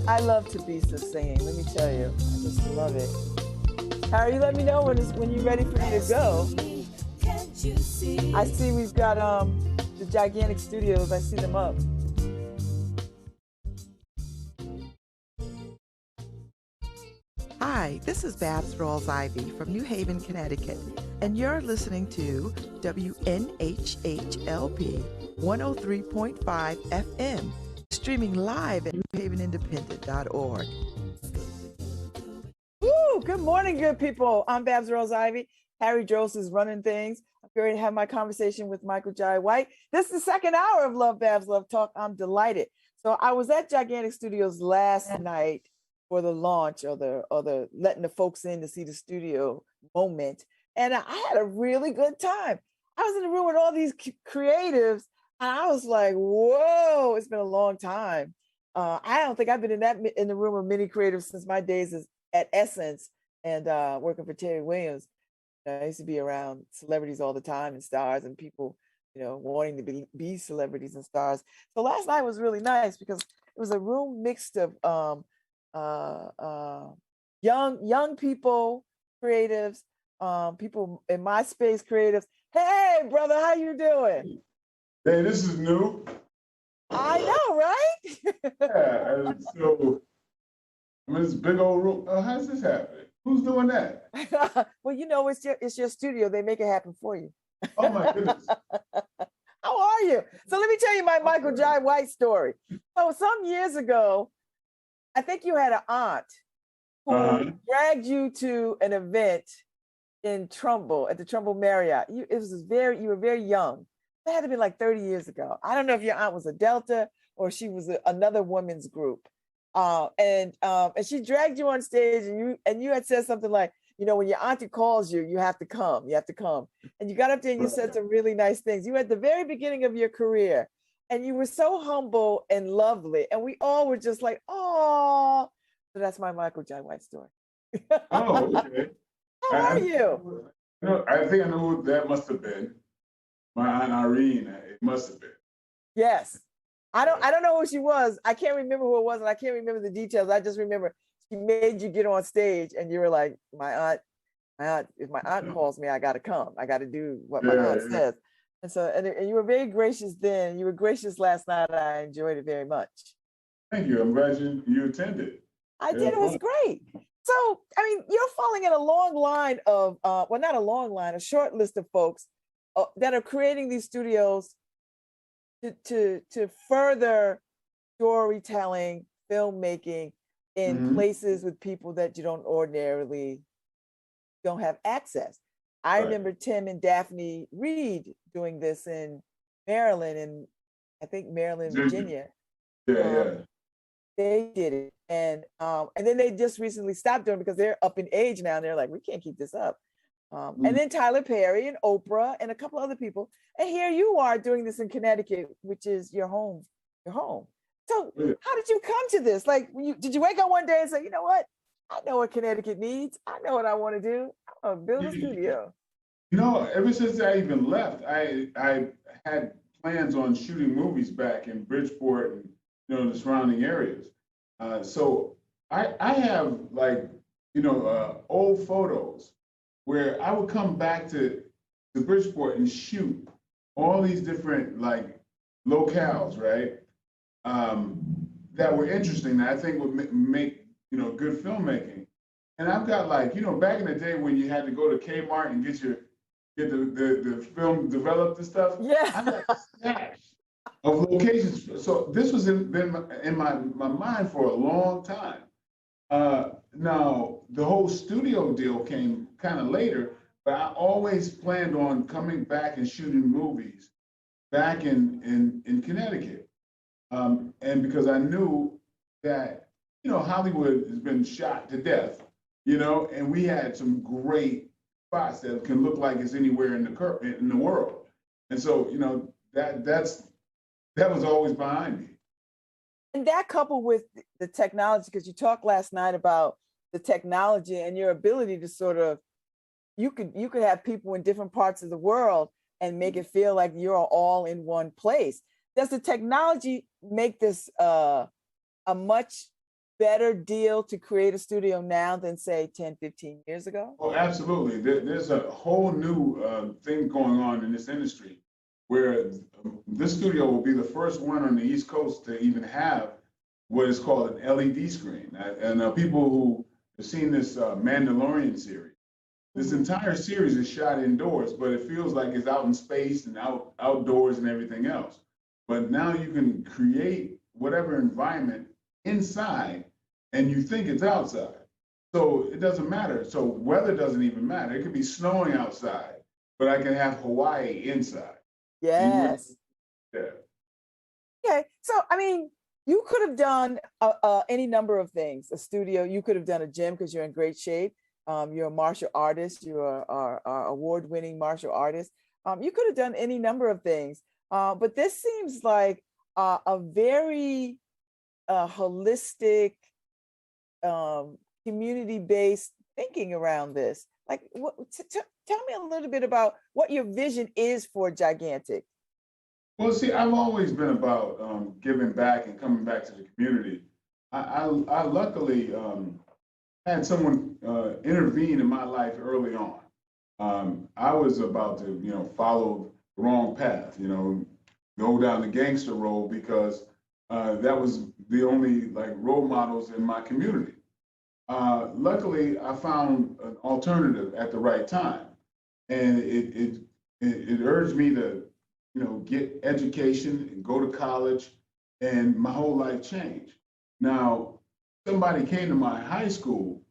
I love Tabitha singing. Let me tell you, I just love it. Harry, you let me know when you're ready for me to go. I see we've got the gigantic studios. I see them up. Hi, this is Babz Rawls-Ivy from New Haven, Connecticut, and you're listening to WNHHLP 103.5 FM, streaming live at newhavenindependent.org. Woo! Good morning, good people. I'm Babz Rawls-Ivy. Harry Drost is running things. I'm ready to have my conversation with Michael Jai White. This is the second hour of LoveBabz LoveTalk. I'm delighted. So I was at Gigantic Studios last night for the launch or the letting the folks in to see the studio moment. And I had a really good time. I was in the room with all these creatives and I was like, whoa, it's been a long time. I don't think I've been in the room with many creatives since my days at Essence and working for Terry Williams. I used to be around celebrities all the time and stars and people, wanting to be celebrities and stars. So last night was really nice because it was a room mixed of young people, creatives, people in my space, creatives. Hey, brother, how you doing? Hey, this is new. I know, right? Yeah, and so I'm in this big old room. Oh, how's this happening? Who's doing that? Well, it's your studio. They make it happen for you. Oh my goodness. How are you? So let me tell you my Michael Jai White story. So some years ago, I think you had an aunt who dragged you to an event in Trumbull at the Trumbull Marriott. You were very young. That had to be like 30 years ago. I don't know if your aunt was a Delta or she was another women's group. And she dragged you on stage and you had said something like, when your auntie calls you, you have to come. You have to come. And you got up there and you said some really nice things. You were at the very beginning of your career and you were so humble and lovely. And we all were just like, oh, so that's my Michael Jai White story. Oh, okay. How are you? I think I know who that must have been. My Aunt Irene, it must have been. Yes. I don't know who she was. I can't remember who it was, and I can't remember the details. I just remember she made you get on stage, and you were like, my aunt. If my aunt calls me, I got to come. I got to do what my aunt says. And so, and you were very gracious then. You were gracious last night. I enjoyed it very much. Thank you. I'm glad you attended. I did. It was great. So, I mean, you're falling in a long line of, well, not a long line, a short list of folks that are creating these studios to further storytelling, filmmaking in places with people that you don't have access. I remember Tim and Daphne Reed doing this in Maryland and I think Maryland, Virginia. Yeah. They did it. And then they just recently stopped doing it because they're up in age now and they're like, we can't keep this up. And then Tyler Perry and Oprah and a couple other people. And here you are doing this in Connecticut, which is your home. So how did you come to this? Like, did you wake up one day and say, you know what? I know what Connecticut needs. I know what I want to do. I want to build a studio. Ever since I even left, I had plans on shooting movies back in Bridgeport and the surrounding areas. So I have old photos where I would come back to Bridgeport and shoot all these different locales, right? That were interesting that I think would make good filmmaking. And I've got back in the day when you had to go to Kmart and get the film developed and stuff. Yeah. I had a stash of locations. So this was been in my mind for a long time. Now the whole studio deal came kind of later, but I always planned on coming back and shooting movies back in Connecticut. And because I knew that, Hollywood has been shot to death, and we had some great spots that can look like it's anywhere in the world. And so, that was always behind me. And that coupled with the technology, because you talked last night about the technology and your ability to sort of, you could have people in different parts of the world and make it feel like you're all in one place. Does the technology make this a much better deal to create a studio now than say 10, 15 years ago? Oh, absolutely. There's a whole new thing going on in this industry where this studio will be the first one on the East Coast to even have what is called an LED screen. And people who have seen this Mandalorian series, this entire series is shot indoors, but it feels like it's out in space and outdoors and everything else. But now you can create whatever environment inside and you think it's outside. So it doesn't matter. So weather doesn't even matter. It could be snowing outside, but I can have Hawaii inside. Yes. Yeah. Okay. So, I mean, you could have done any number of things. A studio, you could have done a gym because you're in great shape. You're a martial artist. You're a award-winning martial artist. You could have done any number of things. But this seems like a very holistic, community-based thinking around this. Like, tell me a little bit about what your vision is for Gigantic. Well, see, I've always been about giving back and coming back to the community. I luckily had someone intervene in my life early on. I was about to, follow the wrong path, go down the gangster road because that was the only role models in my community. Luckily, I found an alternative at the right time, and it urged me to, get education and go to college, and my whole life changed. Now, somebody came to my high school,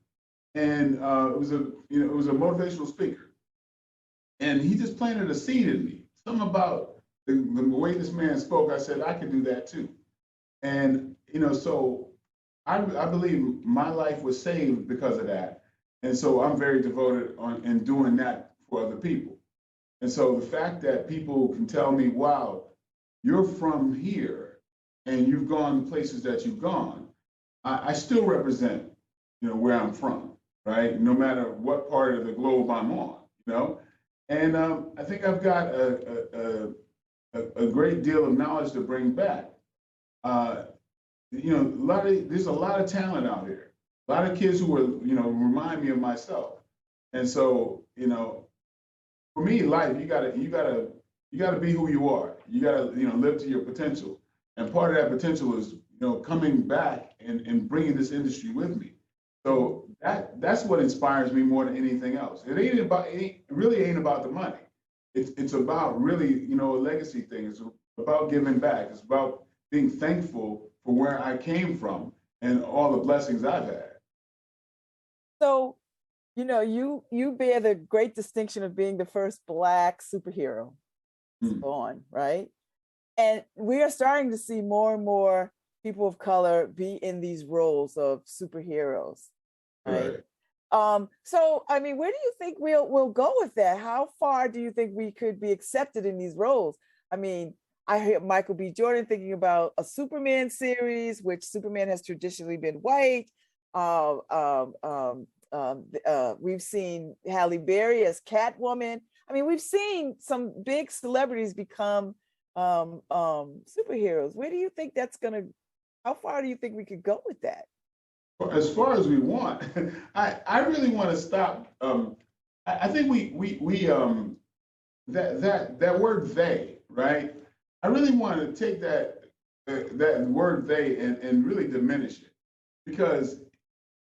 and it was a motivational speaker, and he just planted a seed in me. Something about the way this man spoke. I said I could do that too, and so I believe my life was saved because of that, and so I'm very devoted in doing that for other people. And so the fact that people can tell me, wow, you're from here and you've gone the places that you've gone, I still represent, where I'm from, right? No matter what part of the globe I'm on, And I think I've got a great deal of knowledge to bring back. There's a lot of talent out here. A lot of kids who are, remind me of myself. And so, for me, life, you gotta be who you are. You gotta, live to your potential. And part of that potential is, coming back and bringing this industry with me. So that's what inspires me more than anything else. It really ain't about the money. It's about really, a legacy thing. It's about giving back. It's about being thankful for where I came from and all the blessings I've had. So, you bear the great distinction of being the first Black superhero born, right? And we are starting to see more and more people of color be in these roles of superheroes, right? So, I mean, where do you think we'll go with that? How far do you think we could be accepted in these roles? I mean, I hear Michael B. Jordan thinking about a Superman series, which Superman has traditionally been white. We've seen Halle Berry as Catwoman. I mean, we've seen some big celebrities become superheroes. Where do you think how far do you think we could go with that? As far as we want, I really want to stop. I think that word "they," right? I really want to take that word "they" and really diminish it, because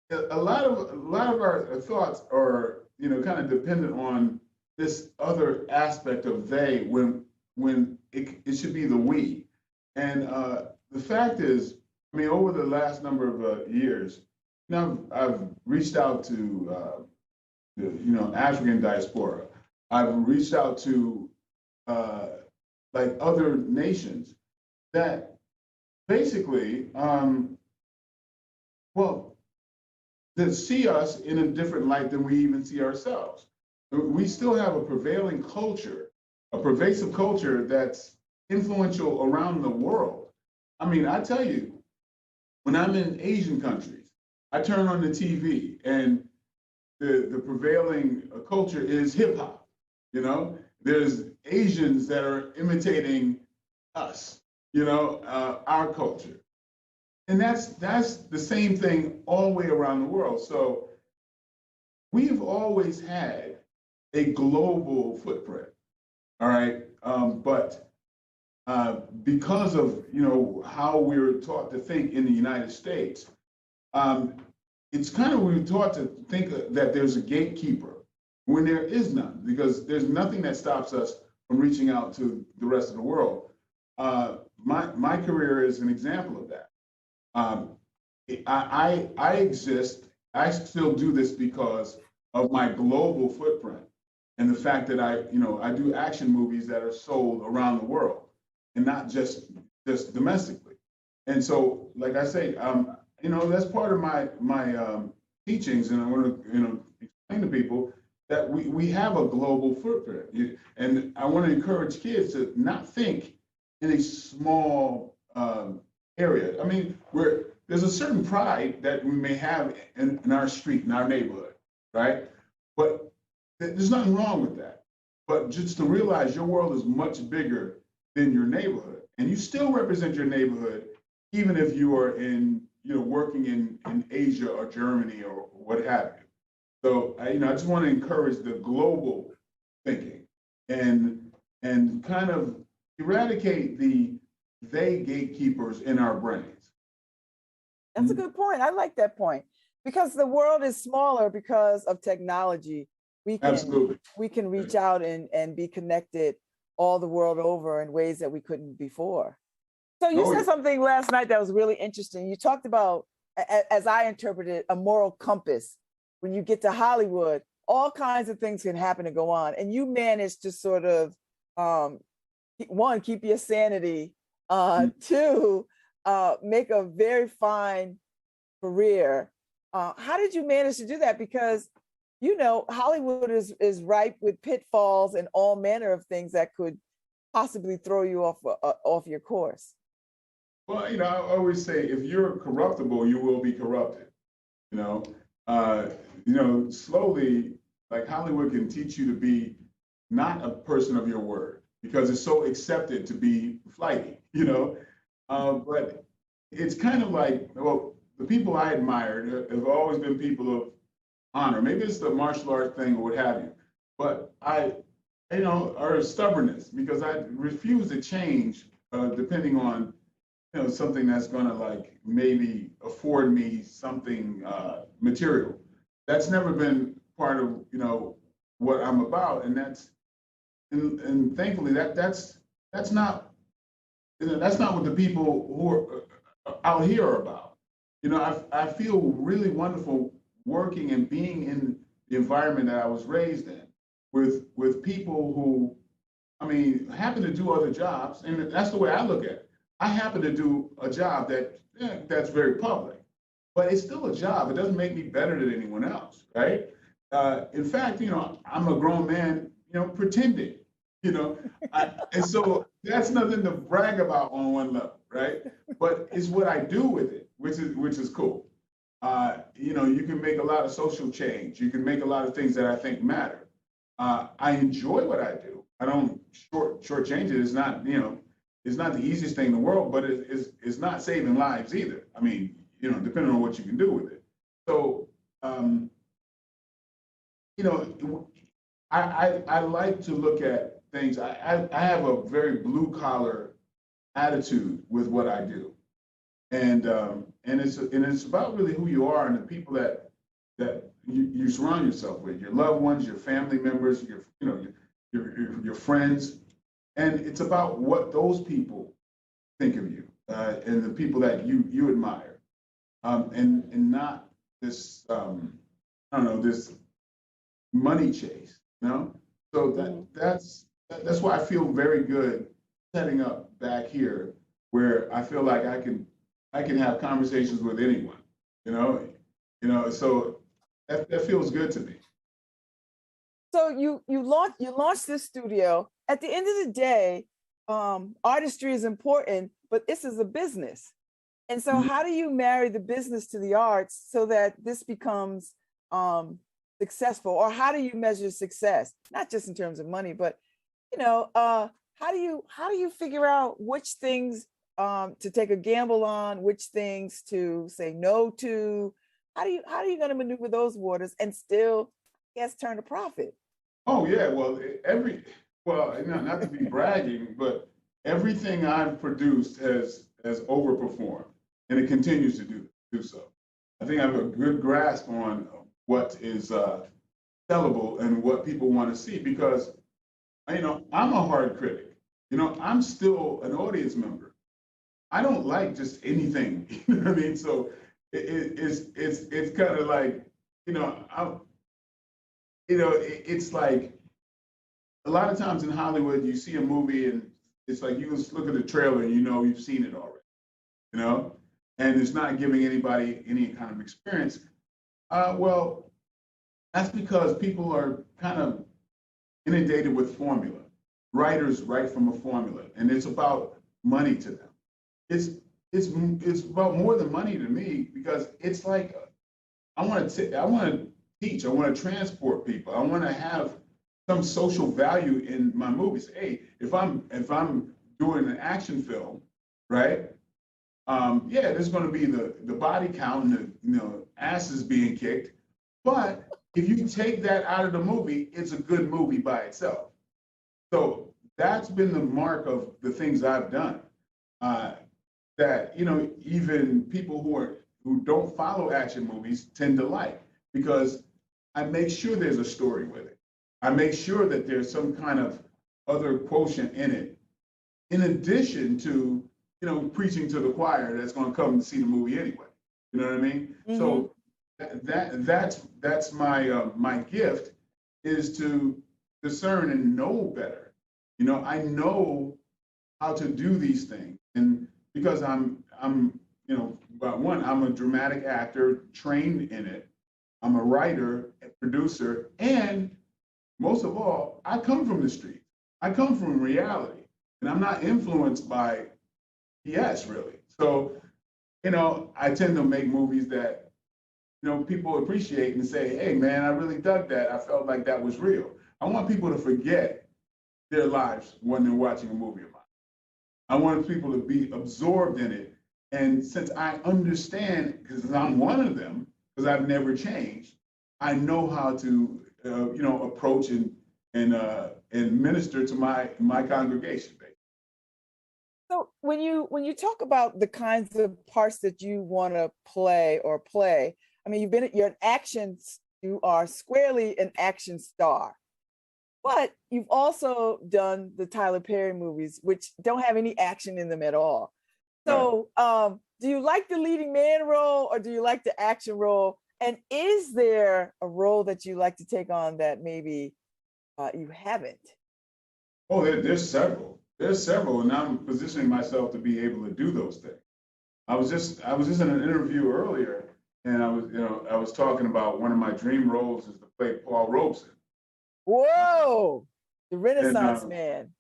a lot of our thoughts are kind of dependent on this other aspect of "they" when it should be the "we." And the fact is, I mean, over the last number of years, I've reached out to the African diaspora. I've reached out to other nations that basically, that see us in a different light than we even see ourselves. We still have a prevailing culture, a pervasive culture that's influential around the world. I mean, I tell you, when I'm in Asian countries, I turn on the TV and the prevailing culture is hip hop. There's Asians that are imitating us, our culture. And that's the same thing all the way around the world. So we've always had a global footprint, all right? But because of how we're taught to think in the United States, it's kind of we're taught to think that there's a gatekeeper when there is none, because there's nothing that stops us from reaching out to the rest of the world. My career is an example of that. I exist. I still do this because of my global footprint and the fact that I do action movies that are sold around the world and not just domestically. And so, like I say, that's part of my teachings, and I want to explain to people that we have a global footprint, and I want to encourage kids to not think in a small area. I mean, there's a certain pride that we may have in our street, in our neighborhood, right? But there's nothing wrong with that. But just to realize your world is much bigger than your neighborhood, and you still represent your neighborhood, even if you are working in Asia or Germany or what have you. So I just want to encourage the global thinking and kind of eradicate they gatekeepers in our brains. That's a good point. I like that point, because the world is smaller because of technology. We can reach out and be connected all the world over in ways that we couldn't before. So you said something last night that was really interesting. You talked about, as I interpreted, a moral compass. When you get to Hollywood, all kinds of things can happen and go on. And you managed to sort of, one, keep your sanity, two, make a very fine career. How did you manage to do that? Because, Hollywood is ripe with pitfalls and all manner of things that could possibly throw you off your course. Well, I always say, if you're corruptible, you will be corrupted. Slowly, like Hollywood can teach you to be not a person of your word because it's so accepted to be flighty, but it's kind of like, well, the people I admired have always been people of honor. Maybe it's the martial art thing or what have you, but are stubbornness, because I refuse to change depending on something that's going to maybe afford me something material. That's never been part of what I'm about, and and thankfully that's not what the people who are out here are about. I feel really wonderful working and being in the environment that I was raised in with people who, happen to do other jobs, and that's the way I look at it. I happen to do a job that's very public, but it's still a job. It doesn't make me better than anyone else, right? In fact, I'm a grown man, pretending, and so that's nothing to brag about on one level, right? But it's what I do with it, which is cool. You can make a lot of social change. You can make a lot of things that I think matter. I enjoy what I do. I don't shortchange it. It's not, it's not the easiest thing in the world, but it's not saving lives either. Depending on what you can do with it. So, I like to look at things. I have a very blue collar attitude with what I do, and it's about really who you are and the people that you surround yourself with, your loved ones, your family members, your friends. And it's about what those people think of you and the people that you admire, and not this this money chase, So that's why I feel very good setting up back here, where I feel like I can have conversations with anyone, So that feels good to me. So you launched this studio. At the end of the day, artistry is important, but this is a business. And so how do you marry the business to the arts so that this becomes successful? Or how do you measure success? Not just in terms of money, but how do you figure out which things to take a gamble on, which things to say no to? How are you going to maneuver those waters and still, I guess, turn a profit? Oh yeah, well, not to be bragging, but everything I've produced has overperformed, and it continues to do so. I think I have a good grasp on what is sellable and what people want to see because, I'm a hard critic. I'm still an audience member. I don't like just anything. You know what I mean? So it's kind of like, it's like a lot of times in Hollywood, you see a movie and it's like you just look at the trailer and you've seen it already, you know, and it's not giving anybody any kind of experience. Well, that's because people are kind of inundated with formula. Writers write from a formula, and it's about money to them. It's about more than money to me because it's like I want to teach, I want to transport people, I want to have some social value in my movies. Hey, if I'm doing an action film, right? Yeah, there's going to be the body count and the asses being kicked, but if you take that out of the movie, it's a good movie by itself. So that's been the mark of the things I've done. That even people who don't follow action movies tend to like because I make sure there's a story with it. I make sure that there's some kind of other quotient in it, in addition to preaching to the choir that's going to come and see the movie anyway. You know what I mean? Mm-hmm. So that's my gift is to discern and know better. I know how to do these things, and because I'm I'm a dramatic actor trained in it. I'm a writer, a producer, and most of all, I come from the street. I come from reality, and I'm not influenced by BS really. So, I tend to make movies that people appreciate and say, "Hey, man, I really dug that. I felt like that was real." I want people to forget their lives when they're watching a movie of mine. I want people to be absorbed in it. And since I understand, because I'm one of them, because I've never changed, I know how to, approach and minister to my congregation. So when you talk about the kinds of parts that you want to play, I mean, you are squarely an action star. But you've also done the Tyler Perry movies, which don't have any action in them at all. So do you like the leading man role or do you like the action role? And is there a role that you like to take on that maybe you haven't? Oh, there's several. There's several, and I'm positioning myself to be able to do those things. I was just in an interview earlier, and I was talking about one of my dream roles is to play Paul Robeson. Whoa, the Renaissance man.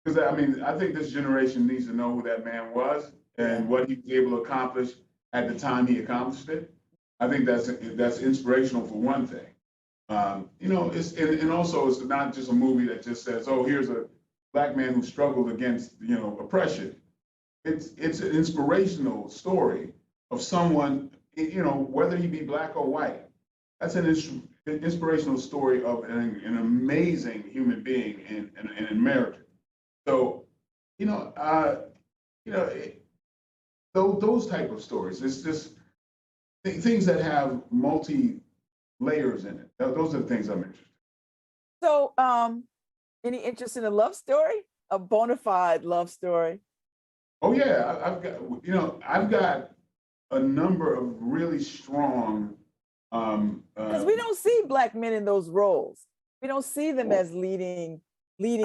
Because I think this generation needs to know who that man was and what he was able to accomplish at the time he accomplished it. I think that's inspirational for one thing. And also it's not just a movie that just says, "Oh, here's a Black man who struggled against oppression." It's an inspirational story of someone, whether he be Black or white. That's an inspirational story of an amazing human being and an American. So, those type of stories. It's just things that have multi layers in it. Those are the things I'm interested in. So, any interest in a love story, a bona fide love story? Oh yeah, I've got a number of really strong. Because we don't see Black men in those roles. We don't see them as leading men.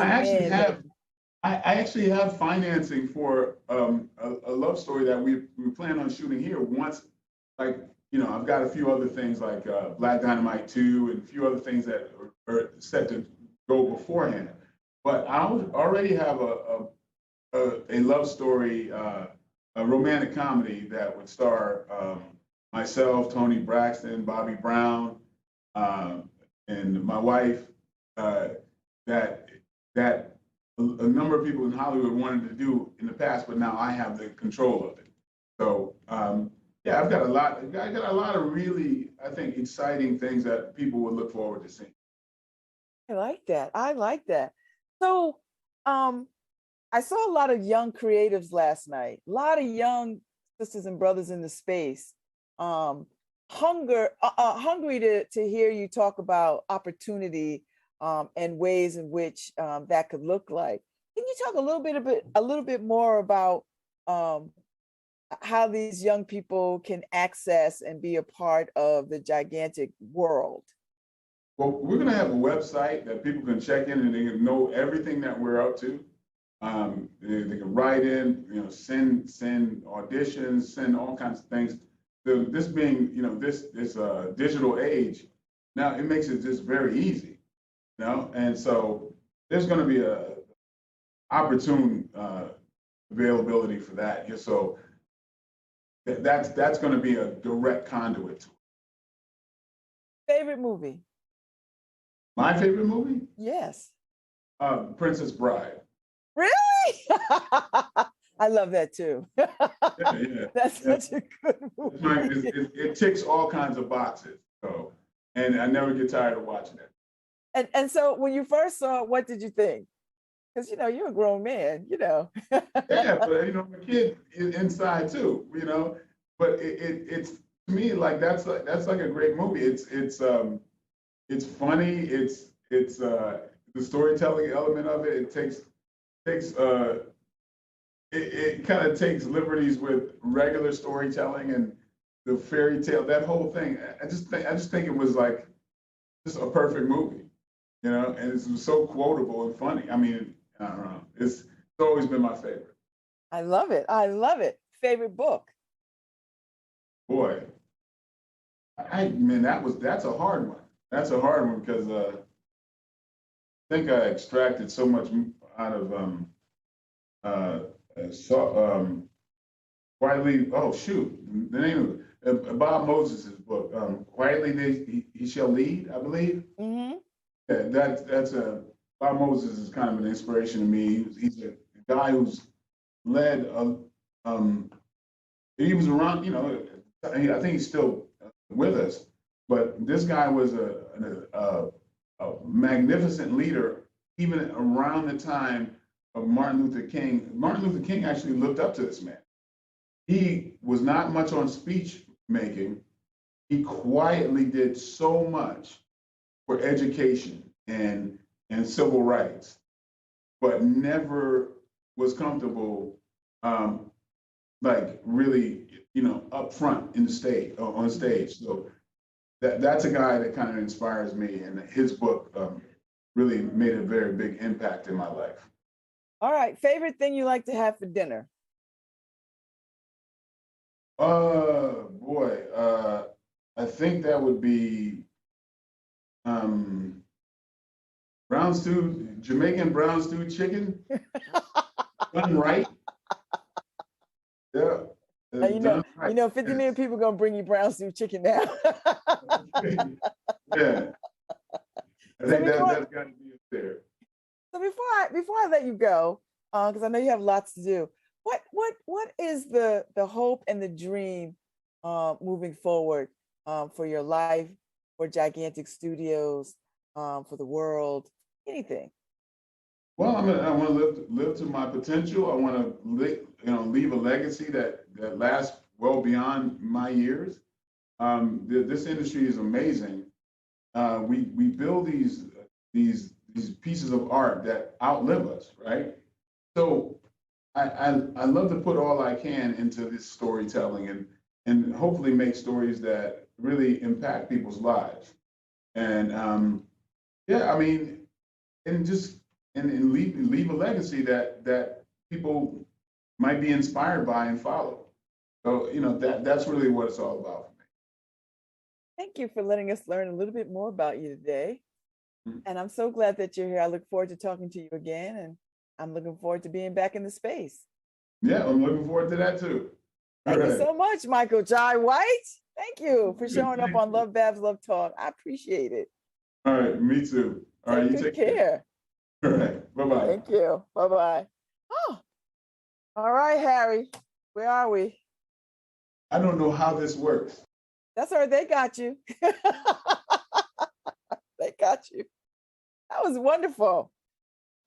I actually have financing for a love story that we plan on shooting here once. I've got a few other things like Black Dynamite 2 and a few other things that are set to go beforehand. But I already have a love story, a romantic comedy that would star myself, Toni Braxton, Bobby Brown, and my wife. That a number of people in Hollywood wanted to do in the past, but now I have the control of it. So yeah, I've got a lot. I got a lot of really, I think, exciting things that people would look forward to seeing. I like that. I like that. So I saw a lot of young creatives last night. A lot of young sisters and brothers in the space. Hungry to hear you talk about opportunity and ways in which that could look like. Can you talk a little bit more about how these young people can access and be a part of the gigantic world? Well, we're going to have a website that people can check in and they can know everything that we're up to. They can write in, send auditions, send all kinds of things. So this being, this digital age, now it makes it just very easy, And so there's going to be a opportune availability for that. So that's going to be a direct conduit to it. Favorite movie? My favorite movie? Yes. Princess Bride. Really? I love that too. Yeah. That's such a good movie. It ticks all kinds of boxes. So, and I never get tired of watching it. And so when you first saw it, what did you think? Because you're a grown man, Yeah, but I'm a kid inside too, But it's to me like that's like a great movie. It's funny. It's the storytelling element of it. It kind of takes liberties with regular storytelling and the fairy tale. That whole thing. I just think it was like just a perfect movie, And it's so quotable and funny. I mean, I don't know. It's always been my favorite. I love it. I love it. Favorite book? Boy, that's a hard one. That's a hard one because I think I extracted so much out of Quietly. Oh shoot, the name of Bob Moses' book, Quietly He Shall Lead, I believe. Mm-hmm. Yeah, that's a Bob Moses is kind of an inspiration to me. He's a guy who's led. He was around. I think he's still with us. But this guy was a magnificent leader, even around the time of Martin Luther King. Martin Luther King actually looked up to this man. He was not much on speech making. He quietly did so much for education and civil rights, but never was comfortable, like really, up front in the stage, on stage. So that's a guy that kind of inspires me, and his book really made a very big impact in my life. All right, favorite thing you like to have for dinner? Boy, I think that would be brown stew, Jamaican brown stew chicken, done right. Yeah. Right. 50 million people gonna bring you brown stew chicken now. Yeah. I think that's got to be there. So before I let you go, because I know you have lots to do, what is the hope and the dream moving forward for your life, for Gigantic Studios, for the world, anything? Well, I want to live to my potential. I want to leave a legacy that lasts well beyond my years. This industry is amazing. We build these pieces of art that outlive us, right? So I love to put all I can into this storytelling and hopefully make stories that really impact people's lives. And and leave a legacy that people might be inspired by and follow. So that's really what it's all about for me. Thank you for letting us learn a little bit more about you today. Mm-hmm. And I'm so glad that you're here. I look forward to talking to you again, and I'm looking forward to being back in the space. Yeah, I'm looking forward to that too. Thank you so much, Michael Jai White. Thank you for showing up on LoveBabz LoveTalk. I appreciate it. All right, me too. All right, you take care. All right. Bye-bye. Thank you. Bye-bye. Oh, all right, Harry. Where are we? I don't know how this works. That's all right. They got you. They got you. That was wonderful.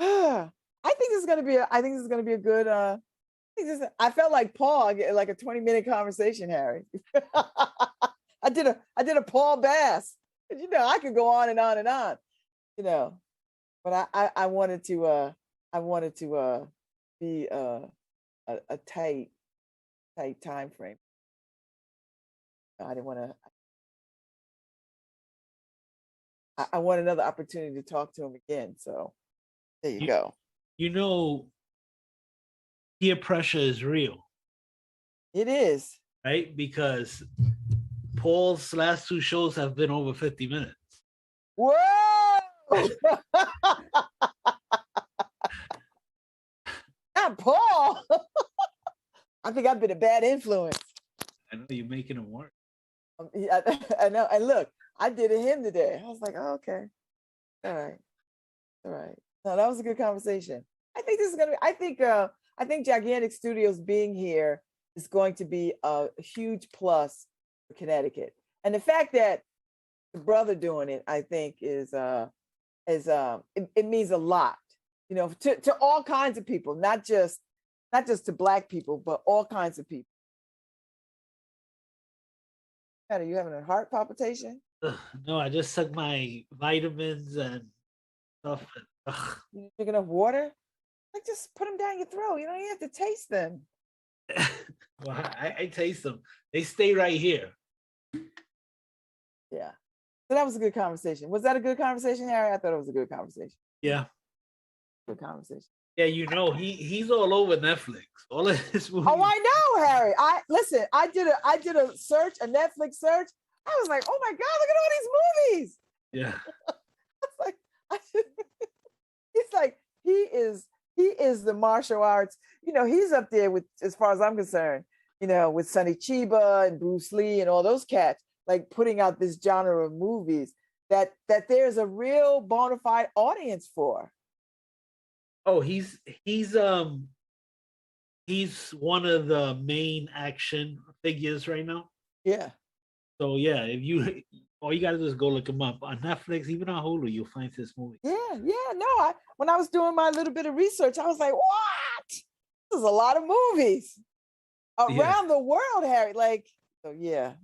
I think this is gonna be. I think this is gonna be a good. I felt like Paul, like a 20-minute conversation, Harry. I did a Paul Bass. You know, I could go on and on and on. You know, but I wanted to be a tight time frame. I didn't want to. I want another opportunity to talk to him again. So there you go. You know, peer pressure is real. It is. Right? Because Paul's last 2 shows have been over 50 minutes. Whoa! Not Paul. I think I've been a bad influence. I know you're making him work. I know. And look, I did a hymn today. I was like, oh, okay. All right. No, that was a good conversation. I think this is gonna be, I think Gigantic Studios being here is going to be a huge plus for Connecticut. And the fact that the brother doing it, I think it means a lot, you know, to all kinds of people, not just to Black people, but all kinds of people. Are you having a heart palpitation? No, I just took my vitamins and stuff. You drink enough water? Like, just put them down your throat. You don't even have to taste them. Well, I taste them. They stay right here. Yeah. So that was a good conversation. Was that a good conversation, Harry? I thought it was a good conversation. Yeah. Good conversation. Yeah, you know, he's all over Netflix. All of his movies. Oh, I know, Harry. I did a search, a Netflix search. I was like, oh my God, look at all these movies. Yeah. He's like, he is the martial arts. You know, he's up there with, as far as I'm concerned, you know, with Sonny Chiba and Bruce Lee and all those cats, like putting out this genre of movies that there's a real bona fide audience for. Oh, he's one of the main action figures right now. Yeah. So yeah, if all you gotta do is go look him up on Netflix, even on Hulu, you'll find this movie. Yeah. No, when I was doing my little bit of research, I was like, what? This is a lot of movies around the world, Harry. Like, so yeah,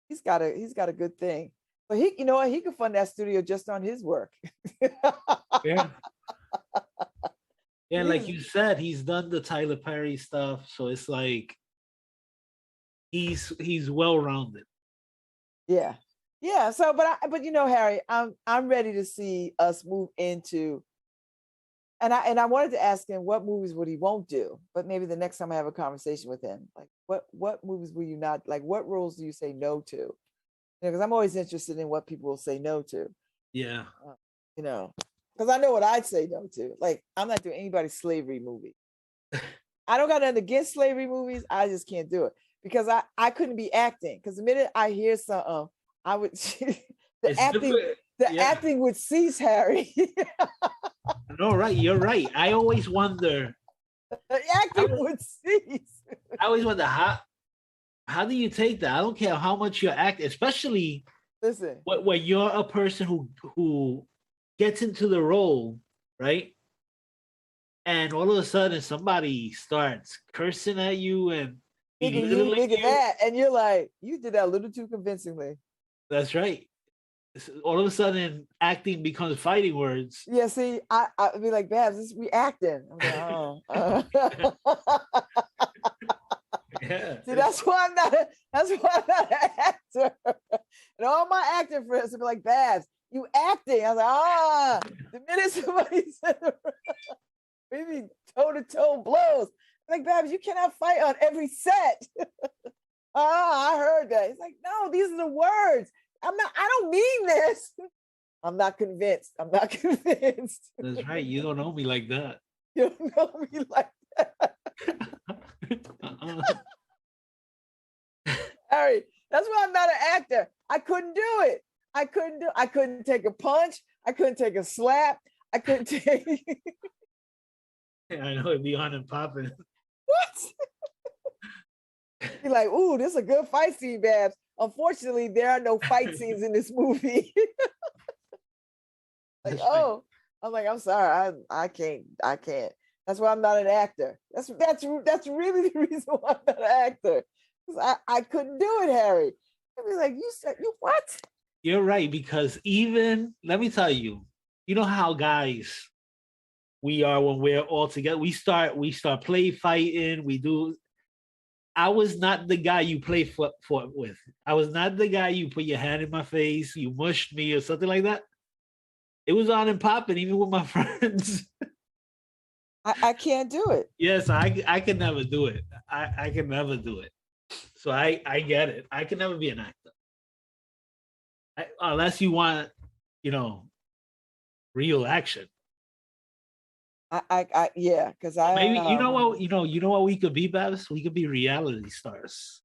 he's got a good thing. But you know what? He could fund that studio just on his work. Yeah. Yeah, like you said, he's done the Tyler Perry stuff, so it's like he's well-rounded. Yeah. So, but you know, Harry, I'm ready to see us move into. And I wanted to ask him what movies would he won't do, but maybe the next time I have a conversation with him, like what movies will you not like? What roles do you say no to? You know, because I'm always interested in what people will say no to. Yeah. You know. Because I know what I'd say no to. Like, I'm not doing anybody's slavery movie. I don't got nothing against slavery movies. I just can't do it because I couldn't be acting. Because the minute I hear something, I would acting would cease, Harry. No, right. You're right. I always wonder. The acting would cease. I always wonder how do you take that? I don't care how much you're acting, especially when you're a person who gets into the role, right? And all of a sudden somebody starts cursing at you and belittling you, and you're like, you did that a little too convincingly. That's right. All of a sudden acting becomes fighting words. Yeah, see, I'd be like, Babz, this is reacting. I'm like, Yeah. See, that's why I'm not an actor. And all my acting friends would be like, Babz, you acting. I was like, the minute somebody said maybe toe-to-toe blows. I'm like, Babz, you cannot fight on every set. I heard that. He's like, no, these are the words. I don't mean this. I'm not convinced. That's right. You don't know me like that. You don't know me like that. Harry, that's why I'm not an actor. I couldn't do it. I couldn't take a punch. I couldn't take a slap. I couldn't take. I know it'd be on and popping. What? You're like, ooh, this is a good fight scene, Babz. Unfortunately, there are no fight scenes in this movie. Like, oh, I'm like, I'm sorry, I can't. That's why I'm not an actor. That's really the reason why I'm not an actor. I couldn't do it, Harry. I'd be like, you said, you what? You're right, because even, let me tell you, you know how guys we are when we're all together. We start play fighting. We do. I was not the guy you play for with. I was not the guy you put your hand in my face, you mushed me or something like that. It was on and popping, even with my friends. I can't do it. Yes, I can never do it. I can never do it. So I get it. I can never be an actor. Unless you want, real action. Yeah, because I maybe you know what we could be, Babz? We could be reality stars.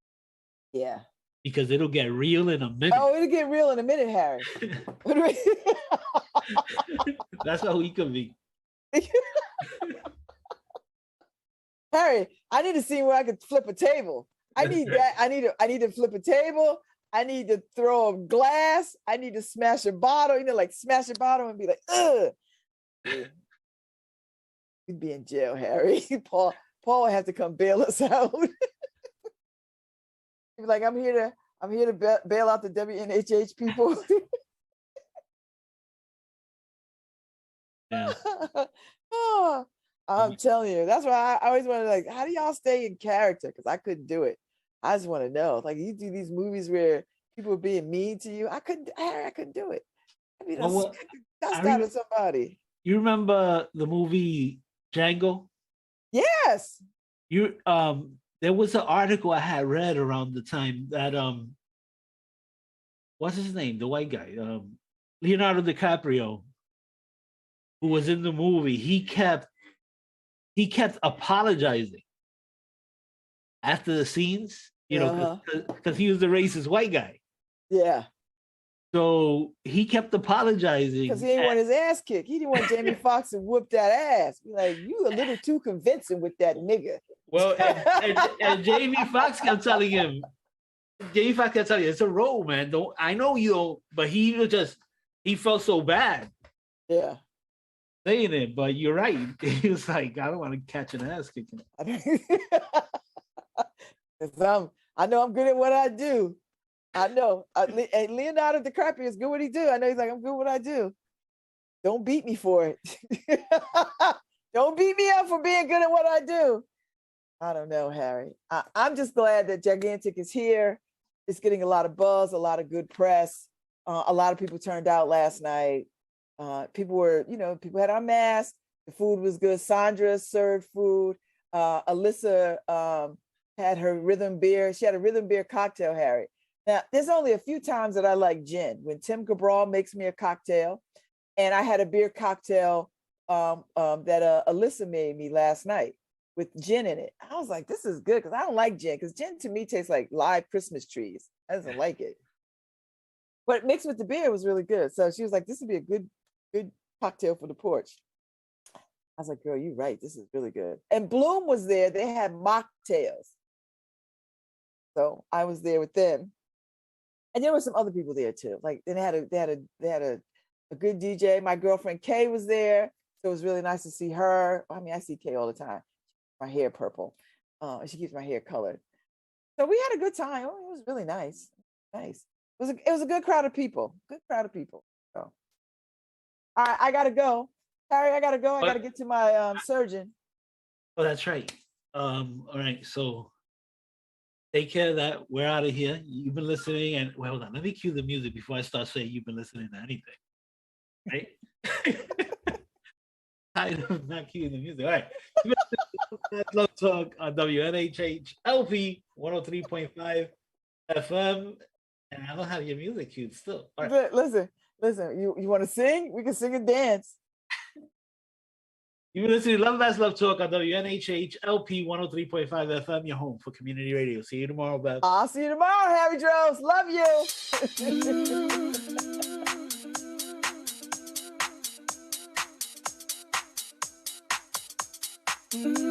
Yeah. Because it'll get real in a minute. Oh, it'll get real in a minute, Harry. That's what we could be. Harry, I need a scene where I could flip a table. I need that. I need to flip a table. I need to throw a glass. I need to smash a bottle, like smash a bottle and be like, ugh. We'd be in jail, Harry. Paul would have to come bail us out. He'd be like, I'm here to bail out the WNHH people. Yeah. Oh, I'm telling you, that's why I always wanted, like, how do y'all stay in character? Because I couldn't do it. I just want to know, like, you do these movies where people are being mean to you. I couldn't do it. I mean, that's out of somebody. You remember the movie Django? Yes. There was an article I had read around the time that what's his name? The white guy, Leonardo DiCaprio, who was in the movie. He kept apologizing after the scenes, because he was the racist white guy. Yeah. So he kept apologizing because he didn't want his ass kicked. He didn't want Jamie Foxx to whoop that ass. Be like, you a little too convincing with that nigga. Well, and Jamie Foxx kept telling him, it's a role, man. I know you don't, but he felt so bad. Yeah. Saying it, but you're right. He was like, I don't want to catch an ass kicking. I know I'm good at what I do. I know. And Leonardo DiCaprio is good at what he do. I know he's like, I'm good at what I do. Don't beat me for it. Don't beat me up for being good at what I do. I don't know, Harry. I'm just glad that Gigantic is here. It's getting a lot of buzz, a lot of good press. A lot of people turned out last night. People had our masks. The food was good. Sandra served food. Alyssa had her rhythm beer. She had a rhythm beer cocktail, Harry. Now, there's only a few times that I like gin. When Tim Cabral makes me a cocktail, and I had a beer cocktail that Alyssa made me last night with gin in it. I was like, this is good, because I don't like gin, because gin to me tastes like live Christmas trees. I don't like it. But mixed with the beer was really good. So she was like, this would be a good cocktail for the porch. I was like, girl, you're right. This is really good. And Bloom was there. They had mocktails. So I was there with them. And there were some other people there too. Like they had a good DJ. My girlfriend Kay was there. So it was really nice to see her. I mean, I see Kay all the time. My hair purple. And she keeps my hair colored. So we had a good time. Oh, it was really nice. Nice. It was a good crowd of people. Good crowd of people. So I gotta go. Harry, I gotta go. I gotta get to my surgeon. Oh, that's right. All right. So take care of that. We're out of here. You've been listening, and well, hold on. Let me cue the music before I start saying you've been listening to anything. Right? I'm not cueing the music. All right. Love Talk on WNHH LP 103.5 FM. And I don't have your music cued still. All right. Listen. You want to sing? We can sing and dance. You've been listening to LoveBabz Love Talk on WNHH LP 103.5 FM, your home for community radio. See you tomorrow, Babz. I'll see you tomorrow, Harry Droves. Love you. Mm-hmm.